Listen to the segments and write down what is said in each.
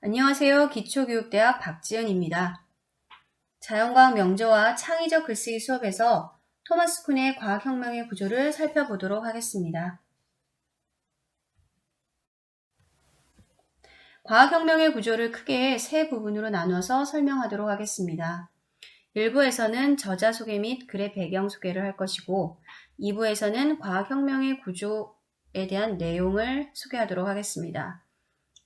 안녕하세요. 기초교육대학 박지연입니다. 자연과학 명조와 창의적 글쓰기 수업에서 토마스 쿤의 과학혁명의 구조를 살펴보도록 하겠습니다. 과학혁명의 구조를 크게 세 부분으로 나눠서 설명하도록 하겠습니다. 1부에서는 저자 소개 및 글의 배경 소개를 할 것이고 2부에서는 과학혁명의 구조에 대한 내용을 소개하도록 하겠습니다.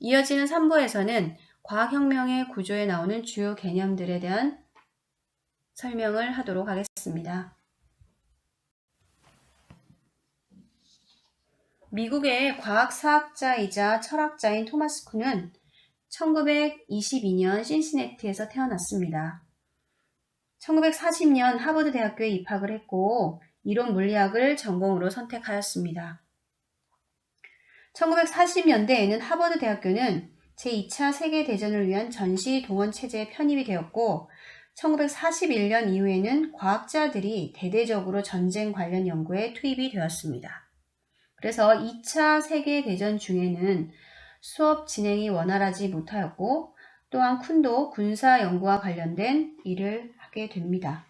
이어지는 3부에서는 과학혁명의 구조에 나오는 주요 개념들에 대한 설명을 하도록 하겠습니다. 미국의 과학사학자이자 철학자인 토마스 쿤은 1922년 신시내티에서 태어났습니다. 1940년 하버드 대학교에 입학을 했고 이론 물리학을 전공으로 선택하였습니다. 1940년대에는 하버드 대학교는 제2차 세계대전을 위한 전시 동원 체제에 편입이 되었고 1941년 이후에는 과학자들이 대대적으로 전쟁 관련 연구에 투입이 되었습니다. 그래서 2차 세계대전 중에는 수업 진행이 원활하지 못하였고 또한 쿤도 군사 연구와 관련된 일을 하게 됩니다.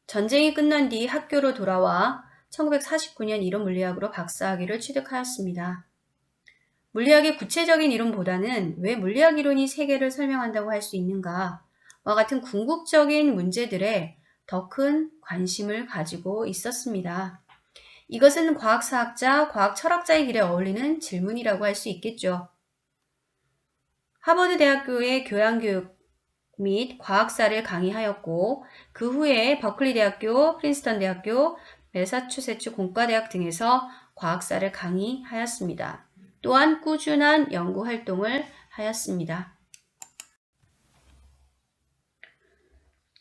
전쟁이 끝난 뒤 학교로 돌아와 1949년 이론 물리학으로 박사학위를 취득하였습니다. 물리학의 구체적인 이론보다는 왜 물리학 이론이 세계를 설명한다고 할 수 있는가와 같은 궁극적인 문제들에 더 큰 관심을 가지고 있었습니다. 이것은 과학사학자, 과학철학자의 길에 어울리는 질문이라고 할 수 있겠죠. 하버드 대학교의 교양교육 및 과학사를 강의하였고 그 후에 버클리 대학교, 프린스턴 대학교, 매사추세츠 공과대학 등에서 과학사를 강의하였습니다. 또한 꾸준한 연구 활동을 하였습니다.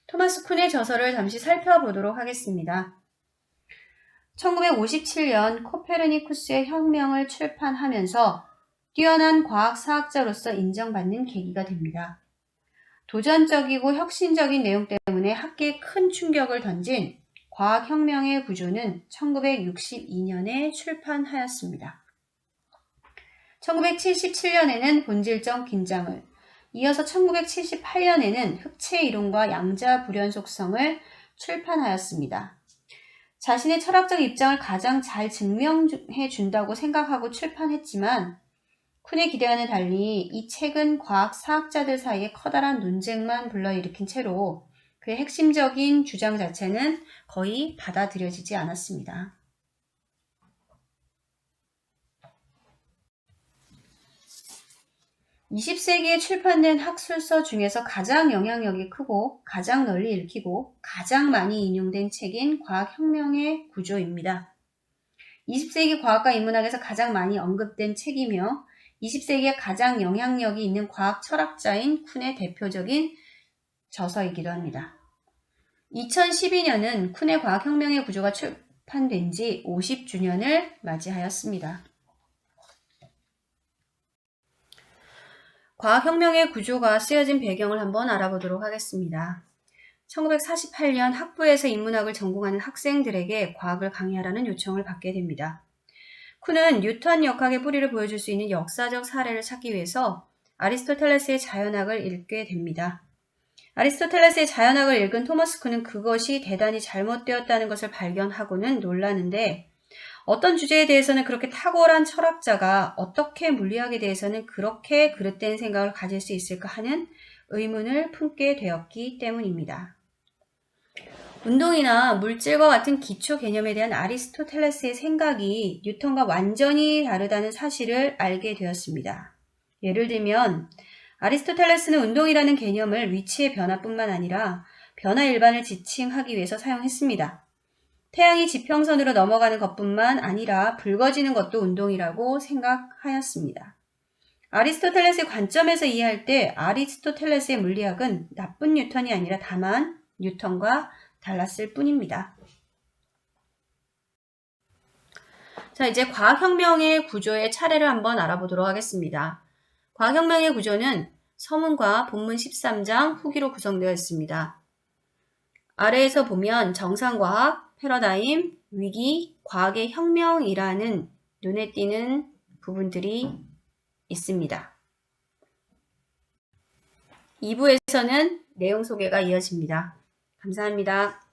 토마스 쿤의 저서를 잠시 살펴보도록 하겠습니다. 1957년 코페르니쿠스의 혁명을 출판하면서 뛰어난 과학사학자로서 인정받는 계기가 됩니다. 도전적이고 혁신적인 내용 때문에 학계에 큰 충격을 던진 과학혁명의 구조는 1962년에 출판하였습니다. 1977년에는 본질적 긴장을, 이어서 1978년에는 흑체 이론과 양자 불연 속성을 출판하였습니다. 자신의 철학적 입장을 가장 잘 증명해 준다고 생각하고 출판했지만 쿤의 기대와는 달리 이 책은 과학사학자들 사이에 커다란 논쟁만 불러일으킨 채로 그의 핵심적인 주장 자체는 거의 받아들여지지 않았습니다. 20세기에 출판된 학술서 중에서 가장 영향력이 크고 가장 널리 읽히고 가장 많이 인용된 책인 과학혁명의 구조입니다. 20세기 과학과 인문학에서 가장 많이 언급된 책이며 20세기에 가장 영향력이 있는 과학 철학자인 쿤의 대표적인 저서이기도 합니다. 2012년은 쿤의 과학혁명의 구조가 출판된 지 50주년을 맞이하였습니다. 과학혁명의 구조가 쓰여진 배경을 한번 알아보도록 하겠습니다. 1948년 학부에서 인문학을 전공하는 학생들에게 과학을 강의하라는 요청을 받게 됩니다. 쿤은 뉴턴 역학의 뿌리를 보여줄 수 있는 역사적 사례를 찾기 위해서 아리스토텔레스의 자연학을 읽게 됩니다. 아리스토텔레스의 자연학을 읽은 토마스 쿤은 그것이 대단히 잘못되었다는 것을 발견하고는 놀라는데 어떤 주제에 대해서는 그렇게 탁월한 철학자가 어떻게 물리학에 대해서는 그렇게 그릇된 생각을 가질 수 있을까 하는 의문을 품게 되었기 때문입니다. 운동이나 물질과 같은 기초 개념에 대한 아리스토텔레스의 생각이 뉴턴과 완전히 다르다는 사실을 알게 되었습니다. 예를 들면 아리스토텔레스는 운동이라는 개념을 위치의 변화뿐만 아니라 변화 일반을 지칭하기 위해서 사용했습니다. 태양이 지평선으로 넘어가는 것뿐만 아니라 붉어지는 것도 운동이라고 생각하였습니다. 아리스토텔레스의 관점에서 이해할 때 아리스토텔레스의 물리학은 나쁜 뉴턴이 아니라 다만 뉴턴과 달랐을 뿐입니다. 자, 이제 과학혁명의 구조의 차례를 한번 알아보도록 하겠습니다. 과학혁명의 구조는 서문과 본문 13장 후기로 구성되어 있습니다. 아래에서 보면 정상과학, 패러다임, 위기, 과학의 혁명이라는 눈에 띄는 부분들이 있습니다. 2부에서는 내용 소개가 이어집니다. 감사합니다.